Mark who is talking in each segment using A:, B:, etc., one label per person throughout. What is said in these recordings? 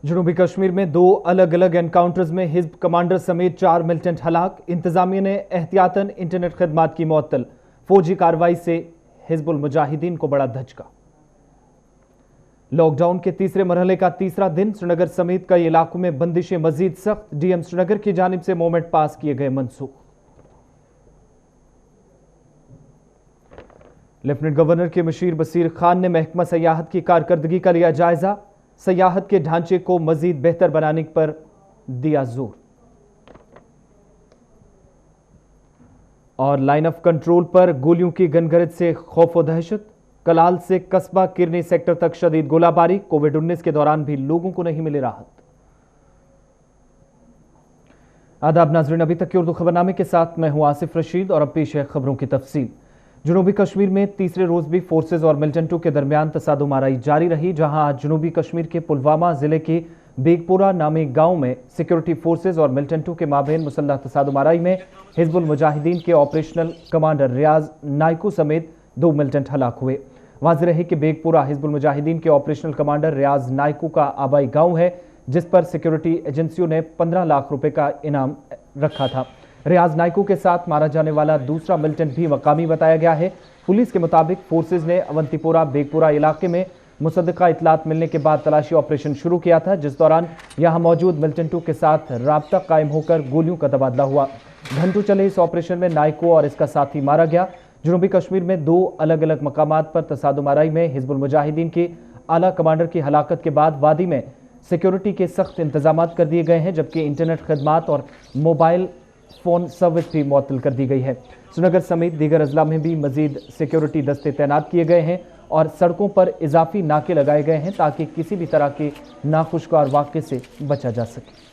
A: जनूबी कश्मीर में 2 अलग अलग एनकाउंटर्स में हिज़्ब कमांडर समेत 4 मिलिटेंट हलाक। इंतजामिया ने एहतियातन इंटरनेट खदमात की मुअत्तल। फौजी कार्रवाई से हिज़्बुल मुजाहिदीन को बड़ा धचका। लॉकडाउन के तीसरे मरहले का तीसरा दिन। श्रीनगर समेत कई इलाकों में बंदिशें मजीद सख्त। डीएम श्रीनगर की जानिब से मोमेंट पास किए गए मनसूख। लेफ्टिनेंट गवर्नर के मशीर बसीर खान ने महकमा सयाहत की कारकर्दगी का लिया जायजा। सयाहत के ढांचे को मजीद बेहतर बनाने पर दिया जोर। और लाइन ऑफ कंट्रोल पर गोलियों की गनगरज से खौफ व दहशत। कलाल से कस्बा किरनी सेक्टर तक शदीद गोलाबारी। कोविड-19 के दौरान भी लोगों को नहीं मिली राहत। आदाब नाजरीन, अभी तक की उर्दू खबरनामे के साथ मैं हूं आसिफ रशीद और अब पेश है खबरों की तफसील। जनूबी कश्मीर में तीसरे रोज भी फोर्सेज और मिलिटेंटों के दरमियान तसादुमाराई जारी रही, जहां आज जनूबी कश्मीर के पुलवामा जिले के बेगपुरा नामी गांव में सिक्योरिटी फोर्सेज और मिलिटेंटों के माबेन मुसल्लह तसादुमाराई में हिज़्बुल मुजाहिदीन के ऑपरेशनल कमांडर रियाज नाइकू समेत 2 मिलिटेंट हलाक हुए। वाज़ेह रहे कि बेगपुरा हिज़्बुल मुजाहिदीन के ऑपरेशनल कमांडर रियाज नाइकू का आबाई गांव है, जिस पर सिक्योरिटी एजेंसियों ने 15 लाख रुपए का इनाम रखा था। रियाज नाइकू के साथ मारा जाने वाला दूसरा मिलिटेंट भी मकामी बताया गया है। पुलिस के मुताबिक फोर्सेज ने अवंतीपुरा बेगपुरा इलाके में मुसद्दका इतलात मिलने के बाद तलाशी ऑपरेशन शुरू किया था, जिस दौरान यहां मौजूद मिलिटेंटों के साथ राब्ता कायम होकर गोलियों का तबादला हुआ। घंटों चले इस ऑपरेशन में नाइको और इसका साथी मारा गया। जनूबी कश्मीर में 2 अलग अलग मकामात पर तसादुमाराई में हिज़्बुल मुजाहिदीन के आला कमांडर की हलाकत के बाद वादी में सिक्योरिटी के सख्त इंतजाम कर दिए गए हैं, जबकि इंटरनेट खदमात और मोबाइल फोन सर्विस भी मुअत्तल कर दी गई है। श्रीनगर समेत दीगर अजला में भी मजीद सिक्योरिटी दस्ते तैनात किए गए हैं और सड़कों पर इजाफी नाके लगाए गए हैं ताकि किसी भी तरह के नाखुशगवार वाक़े से बचा जा सके।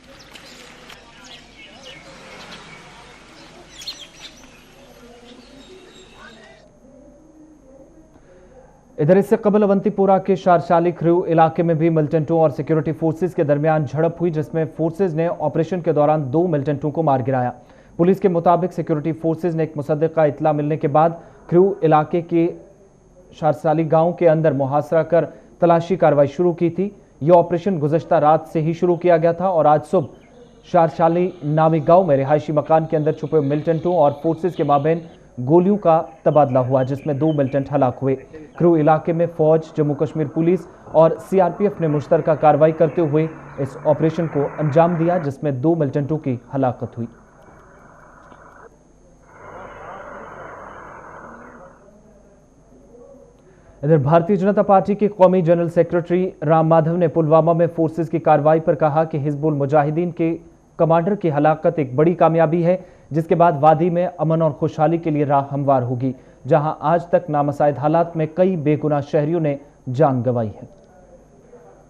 A: इधर इससे कबल अवंतीपुरा के शारशाली ख्रू इलाके में भी मिलिटेंटों और सिक्योरिटी फोर्सेज के दरमियान झड़प हुई, जिसमें फोर्सेज ने ऑपरेशन के दौरान 2 मिलिटेंटों को मार गिराया। पुलिस के मुताबिक सिक्योरिटी फोर्सेज ने एक मुसद्दका इतला मिलने के बाद ख्रू इलाके के शारशाली गांव के अंदर मुहासरा कर तलाशी कार्रवाई शुरू की थी। यह ऑपरेशन गुज़श्ता रात से ही शुरू किया गया था और आज सुबह शारशाली नामी गांव में रिहायशी मकान के अंदर छुपे मिलिटेंटों और फोर्सेज के माबेन गोलियों का तबादला हुआ, जिसमें 2 मिलिटेंट हलाक हुए। ख्रू इलाके में फौज, जम्मू कश्मीर पुलिस और सीआरपीएफ ने मुश्तरका कार्रवाई करते हुए इस ऑपरेशन को अंजाम दिया, जिसमें 2 मिलिटेंटों की हलाकत हुई। इधर भारतीय जनता पार्टी के कौमी जनरल सेक्रेटरी राम माधव ने पुलवामा में फोर्सेज की कार्रवाई पर कहा कि हिज़्बुल मुजाहिदीन के कमांडर की हलाकत एक बड़ी कामयाबी है, जिसके बाद वादी में अमन और खुशहाली के लिए राह हमवार होगी, जहां आज तक नामसाइद हालात में कई बेगुनाह शहरियों ने जान गंवाई है।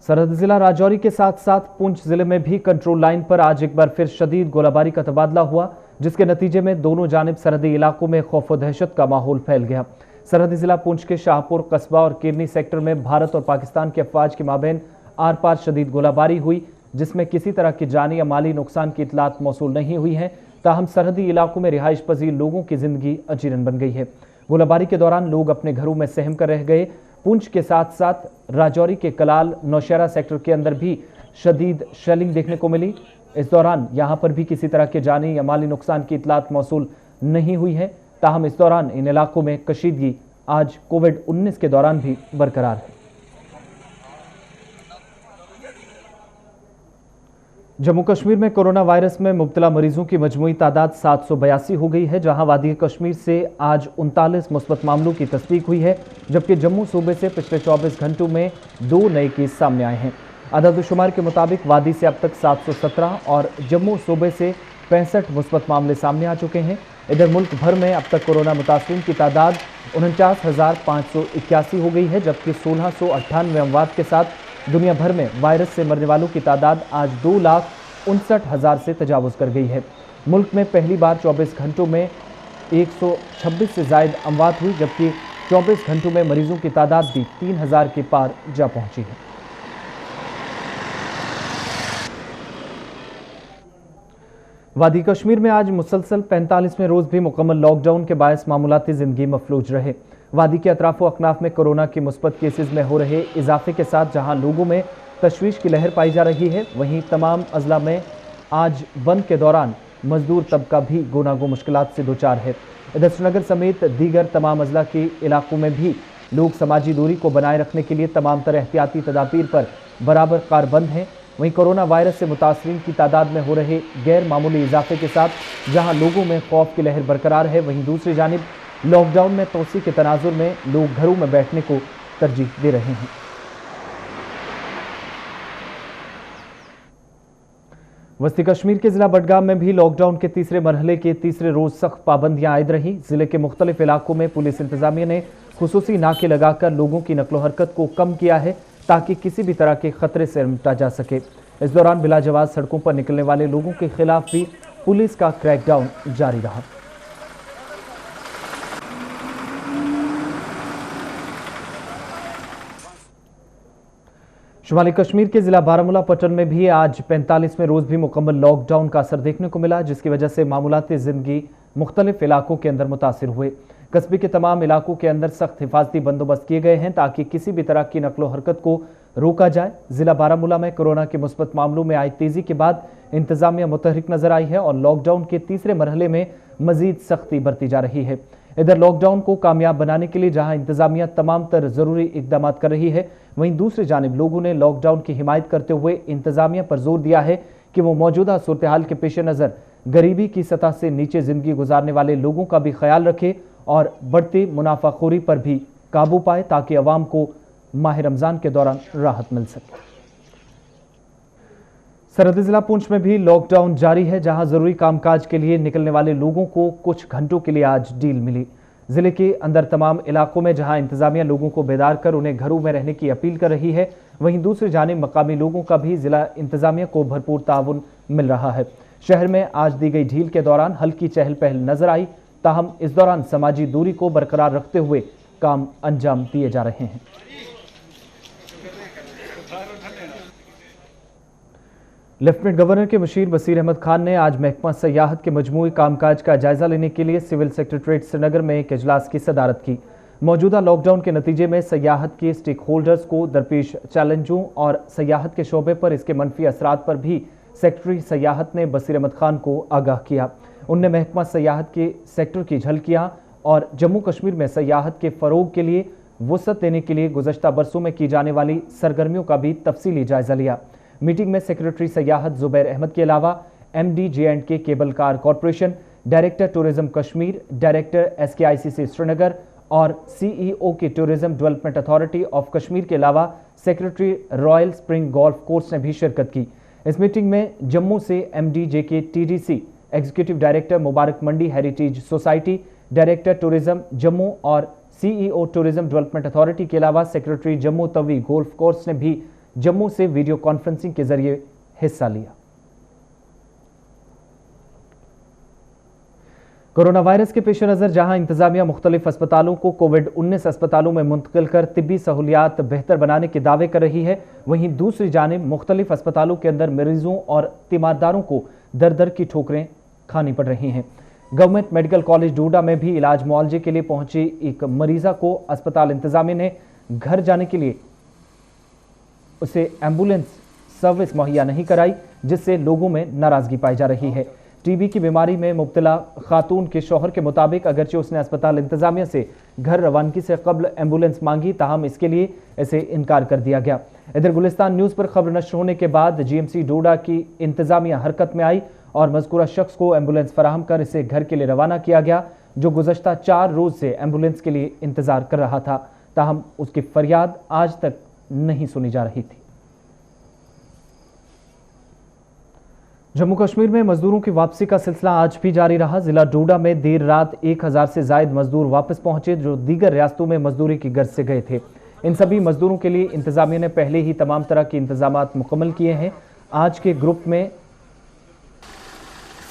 A: सरहद जिला राजौरी के साथ साथ पुंछ जिले में भी कंट्रोल लाइन पर आज एक बार फिर शदीद गोलाबारी का तबादला हुआ, जिसके नतीजे में दोनों जानिब सरहदी इलाकों में खौफ व दहशत का माहौल फैल गया। सरहदी जिला पुंछ के शाहपुर कस्बा और किरनी सेक्टर में भारत और पाकिस्तान के अफवाज के माबेन आर पार शदीद गोलाबारी हुई, जिसमें किसी तरह की जानी या माली नुकसान की इतलात मौसूल नहीं हुई है। ताहम सरहदी इलाकों में रिहाइश पजीर लोगों की जिंदगी अजीरन बन गई है। गोलाबारी के दौरान लोग अपने घरों में सहम कर रह गए। पुंछ के साथ साथ राजौरी के कलाल नौशहरा सेक्टर के अंदर भी शदीद शेलिंग देखने को मिली। इस दौरान यहां पर भी किसी तरह के जानी या माली नुकसान की इतलात मौसूल नहीं हुई है। ताहम इस दौरान इन इलाकों में कशीदगी आज कोविड-19 के दौरान भी बरकरार है। जम्मू कश्मीर में कोरोना वायरस में मुब्तला मरीजों की मजमूई तादाद 782 हो गई है, जहां वादी कश्मीर से आज 39 मुस्बत मामलों की तस्दीक हुई है, जबकि जम्मू सूबे से पिछले 24 घंटों में 2 नए केस सामने आए हैं। अदद-ओ-शुमार के मुताबिक वादी से अब तक 717 और जम्मू सूबे से 65 मुस्बत मामले सामने आ चुके हैं। इधर मुल्क भर में अब तक कोरोना मुतासरीन की तादाद 49,581 हो गई है, जबकि 1698 अमवात के साथ दुनिया भर में वायरस से मरने वालों की तादाद आज 2,59,000 से तजावुज़ कर गई है। मुल्क में पहली बार 24 घंटों में 126 से ज़ायद अमवात हुई, जबकि 24 घंटों में मरीजों की तादाद भी 3,000 के पार जा पहुंची है। वादी कश्मीर में आज मुसलसल 45वें रोज भी मुकम्मल लॉकडाउन के बायस मामूलाती जिंदगी मफलूज रहे। वादी के अतराफ व अकनाफ में कोरोना के मुस्बत केसेज में हो रहे इजाफे के साथ जहां लोगों में तशवीश की लहर पाई जा रही है। वहीं तमाम अजला में आज बंद के दौरान मजदूर तबका भी गुनागो मुश्किलात से दो चार है। इधर श्रीनगर समेत दीगर तमाम अजला के इलाकों में भी लोग समाजी दूरी को बनाए रखने के लिए तमाम तरह एहतियाती तदाबीर पर बराबर कारबंद हैं। वहीं कोरोना वायरस से मुतासरीन की तादाद में हो रहे गैर मामूली इजाफे के साथ जहां लोगों में खौफ की लहर बरकरार है, वहीं दूसरी जानिब लॉकडाउन में तोसी के तनाजुर में लोग घरों में बैठने को तरजीह दे रहे हैं। वस्ती कश्मीर के जिला बडगाम में भी लॉकडाउन के तीसरे मरहले के तीसरे रोज सख्त पाबंदियां आयद रही। जिले के मुख्तलिफ इलाकों में पुलिस इंतजामिया ने खुसूसी नाके लगाकर लोगों की नकलो हरकत को कम किया है ताकि किसी भी तरह के खतरे से निपटा जा सके। इस दौरान बिलाजवाज सड़कों पर निकलने वाले लोगों के खिलाफ भी पुलिस का क्रैकडाउन जारी रहा। शुमाली कश्मीर के जिला बारामूला पट्टन में भी आज 45वें रोज भी मुकम्मल लॉकडाउन का असर देखने को मिला, जिसकी वजह से मामूलाती जिंदगी मुख्तलिफ इलाकों के अंदर मुतासिर हुए। कस्बे के तमाम इलाकों के अंदर सख्त हिफाजती बंदोबस्त किए गए हैं ताकि किसी भी तरह की नकलो हरकत को रोका जाए। जिला बारामूला में कोरोना के मुस्बत मामलों में आई तेजी के बाद इंतजामिया मुतहरिक नजर आई है और लॉकडाउन के तीसरे मरहले में मजीद सख्ती बरती जा रही है। इधर लॉकडाउन को कामयाब बनाने के लिए जहां इंतजामिया तमाम तर जरूरी इकदाम कर रही है, वहीं दूसरी जानिब लोगों ने लॉकडाउन की हिमायत करते हुए इंतजामिया पर जोर दिया है कि वो मौजूदा सूरत हाल के पेश नज़र गरीबी की सतह से नीचे जिंदगी गुजारने वाले लोगों का भी ख्याल रखे और बढ़ती मुनाफाखोरी पर भी काबू पाए ताकि अवाम को माह रमजान के दौरान राहत मिल सके। सरहदी जिला पुंछ में भी लॉकडाउन जारी है, जहां जरूरी कामकाज के लिए निकलने वाले लोगों को कुछ घंटों के लिए आज डील मिली। जिले के अंदर तमाम इलाकों में जहां इंतजामिया लोगों को बेदार कर उन्हें घरों में रहने की अपील कर रही है, वहीं दूसरी जानिब मकामी लोगों का भी जिला इंतजामिया को भरपूर ताउन मिल रहा है। शहर में आज दी गई ढील के दौरान हल्की चहल पहल नजर आई, ताहम इस दौरान समाजी दूरी को बरकरार रखते हुए काम अंजाम दिए जा रहे हैं। लेफ्टिनेंट गवर्नर के मुशीर बसीर अहमद खान ने आज महकमा सयाहत के मजमूई कामकाज का जायजा लेने के लिए सिविल सेक्रेटरीट श्रीनगर में एक इजलास की सदारत की। मौजूदा लॉकडाउन के नतीजे में सयाहत के स्टेक होल्डर्स को दरपेश चैलेंजों और सयाहत के शोबे पर इसके मनफी असरात पर भी सेक्रेटरी सयाहत ने बसीर अहमद खान को आगाह किया। उनने महकमा सयाहत के सेक्टर की झलकियां और जम्मू कश्मीर में सयाहत के फरोग के लिए वुसअत देने के लिए गुज़श्ता बरसों में की जाने वाली सरगर्मियों का भी तफसीली जायजा लिया। मीटिंग में सेक्रेटरी सयाहत जुबैर अहमद के अलावा MD J&K cable car corporation, director tourism Kashmir, director SKICC Srinagar और CEO के tourism development authority of Kashmir के अलावा secretary royal spring golf course ने भी शिरकत की। इस मीटिंग में जम्मू से MD JK TDC, executive director Mubarak Mandi heritage society, director tourism Jammu और CEO टूरिज्म डेवलपमेंट अथॉरिटी के अलावा secretary Jammu Tawi golf course ने भी जम्मू से वीडियो कॉन्फ्रेंसिंग के जरिए हिस्सा लिया। कोरोना वायरस के पेश नज़र जहां इंतजामिया मुख्तलिफ अस्पतालों को कोविड-19 अस्पतालों में मुंतकिल कर तिब्बी सहूलियात बेहतर बनाने के दावे कर रही है, वहीं दूसरी जानिब मुख्तलिफ अस्पतालों के अंदर मरीजों और तीमारदारों को दर दर की ठोकरें खानी पड़ रही हैं। गवर्नमेंट मेडिकल कॉलेज डोडा में भी इलाज मुआवजे के लिए पहुंची एक मरीजा को अस्पताल इंतजामिया ने घर जाने के लिए उसे एम्बुलेंस सर्विस मुहैया नहीं कराई, जिससे लोगों में नाराजगी पाई जा रही है। टीबी की बीमारी में मुब्तला खातून के शौहर के मुताबिक अगरचे उसने अस्पताल इंतजामिया से घर रवानगी से कबल एम्बुलेंस मांगी, ताहम इसके लिए इसे इनकार कर दिया गया। इधर गुलिस्तान न्यूज़ पर खबर नश्र होने के बाद GMC डोडा की इंतजामिया हरकत में आई और मज़कूरा शख्स को एम्बुलेंस फराहम कर इसे घर के लिए रवाना किया गया, जो गुज़श्ता 4 रोज से एम्बुलेंस के लिए इंतजार कर रहा था। ताहम उसकी फरियाद आज तक नहीं सुनी जा रही थी। जम्मू कश्मीर में मजदूरों की वापसी का सिलसिला आज भी जारी रहा। जिला डोडा में देर रात 1000 से जायद मजदूर वापस पहुंचे, जो दीगर रियासतों में मजदूरी की गर्ज से गए थे। इन सभी मजदूरों के लिए इंतजामिया ने पहले ही तमाम तरह के इंतजामात मुकम्मल किए हैं। आज के ग्रुप में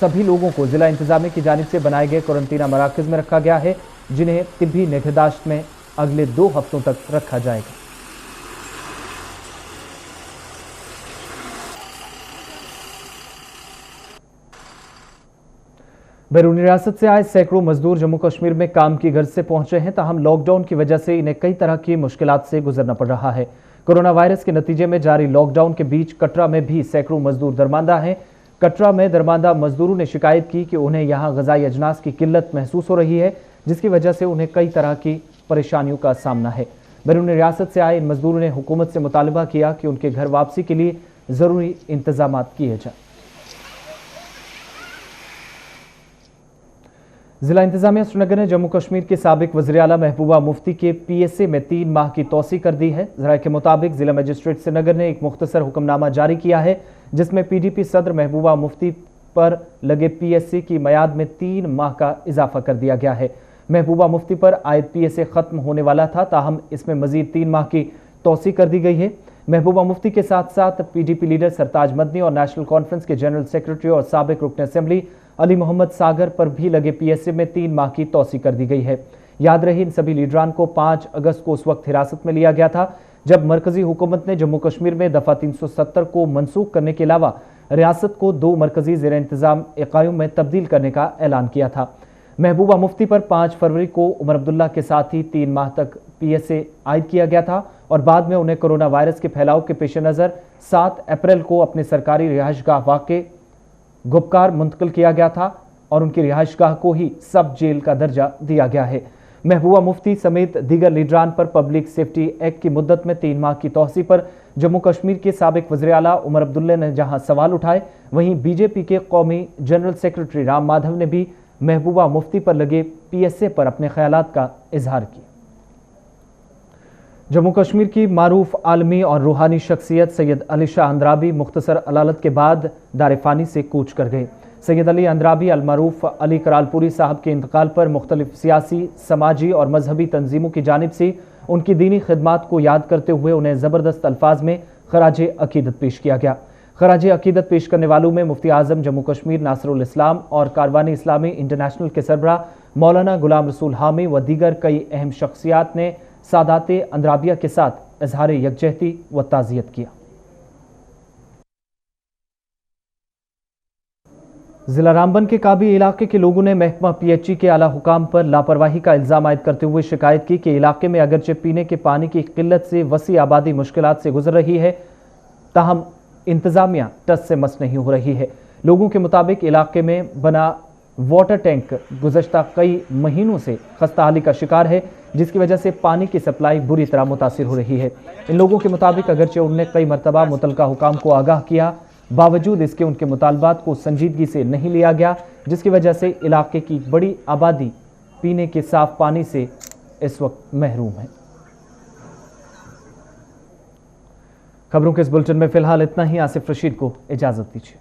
A: सभी लोगों को जिला इंतजामिया की जानिब से बनाए गए क्वारंटीना मराकज़ में रखा गया है, जिन्हें तिब्बी निगहदाश्त में अगले 2 हफ्तों तक रखा जाएगा। बैरूनी रियासत से आए सैकड़ों मजदूर जम्मू कश्मीर में काम की गर्ज से पहुंचे हैं, ताहम लॉकडाउन की वजह से इन्हें कई तरह की मुश्किलात से गुजरना पड़ रहा है। कोरोना वायरस के नतीजे में जारी लॉकडाउन के बीच कटरा में भी सैकड़ों मजदूर दरमांदा हैं। कटरा में दरमांदा मजदूरों ने शिकायत की कि उन्हें यहां ग़िज़ाई अजनास की किल्लत महसूस हो रही है, जिसकी वजह से उन्हें कई तरह की परेशानियों का सामना है। बैरून रियासत से आए इन मजदूरों ने हुकूमत से मुतालबा किया कि उनके घर वापसी के लिए ज़रूरी इंतजाम किए जाएं। जिला इंतजामिया श्रीनगर ने जम्मू कश्मीर के साबिक वज़ीर आला महबूबा मुफ्ती के PSA में 3 माह की तौसी कर दी है। ज़राए के मुताबिक जिला मजिस्ट्रेट श्रीनगर ने एक मुख्तसर हुक्मनामा जारी किया है, जिसमें PDP सदर महबूबा मुफ्ती पर लगे PSA की मियाद में 3 माह का इजाफा कर दिया गया है। महबूबा मुफ्ती पर आयद PSA खत्म होने वाला था, ताहम इसमें मजीद 3 माह की तौसी कर दी गई है। महबूबा मुफ्ती के साथ साथ PDP लीडर सरताज मदनी और नेशनल कॉन्फ्रेंस के जनरल सेक्रेटरी और साबिक रुकन असेंबली अली मोहम्मद सागर पर भी लगे PSA में 3 माह की तौसी कर दी गई है। याद रहे, इन सभी लीडरान को 5 अगस्त को उस वक्त हिरासत में लिया गया था जब मरकजी हुकूमत ने जम्मू कश्मीर में दफा 370 को मनसूख करने के अलावा रियासत को 2 मरकजी ज़ेर इंतजाम इकाइयों में तब्दील करने का ऐलान किया था। महबूबा मुफ्ती पर 5 फरवरी को उमर अब्दुल्ला के साथ ही 3 माह तक PSA आयद किया गया था और बाद में उन्हें कोरोना वायरस के फैलाव के पेश नज़र 7 अप्रैल को अपने सरकारी रिहाइशगाह वाक़े गुपकार मुंतकिल किया गया था और उनकी रिहाइशगाह को ही सब जेल का दर्जा दिया गया है। महबूबा मुफ्ती समेत दीगर लीडरान पर पब्लिक सेफ्टी एक्ट की मुद्दत में 3 माह की तौसी पर जम्मू कश्मीर के साबिक वज़ीर आला उमर अब्दुल्ला ने जहां सवाल उठाए, वहीं BJP के कौमी जनरल सेक्रेटरी राम माधव ने भी महबूबा मुफ्ती पर लगे PSA पर अपने ख्यालात का इजहार किया। जम्मू कश्मीर की मारूफ आलमी और रूहानी शख्सियत सैयद अली शाह अंद्राबी मुख्तसर अलालत के बाद दारिफानी से कूच कर गए। सैयद अली अंद्राबी अलमारूफ अली करालपुरी साहब के इंतकाल पर मुख्तलिफ सियासी, समाजी और मजहबी तंजीमों की जानिब से उनकी दीनी खिदमात को याद करते हुए उन्हें ज़बरदस्त अल्फाज में खराज अकीदत पेश किया गया। खराज अकीदत पेश करने वालों में मुफ्ती आज़म जम्मू कश्मीर नासिरुल इस्लाम और कारवानी इस्लामी इंटरनेशनल के सरबराह मौलाना गुलाम रसूल हामी व दीगर कई अहम शख्सियात ने सादाते अंद्राबिया के साथ इजहार यकजहती व ताज़ियत किया। जिला रामबन के काबी इलाके के लोगों ने महकमा PHE के आला हुकाम पर लापरवाही का इल्ज़ाम आयद करते हुए शिकायत की कि इलाके में अगरचे पीने के पानी की किल्लत से वसी आबादी मुश्किलात से गुजर रही है, ताहम इंतजामिया टस से मस नहीं हो रही है। लोगों के मुताबिक इलाके में बना वाटर टैंक गुज़श्ता कई महीनों से खस्ताहाली का शिकार है, जिसकी वजह से पानी की सप्लाई बुरी तरह मुतासिर हो रही है। इन लोगों के मुताबिक अगरचे उन्होंने कई मरतबा मुतलका हुकाम को आगाह किया, बावजूद इसके उनके मुतालबात को संजीदगी से नहीं लिया गया, जिसकी वजह से इलाके की बड़ी आबादी पीने के साफ पानी से इस वक्त महरूम है। खबरों के इस बुलेटिन में फिलहाल इतना ही। आसिफ रशीद को इजाजत दीजिए।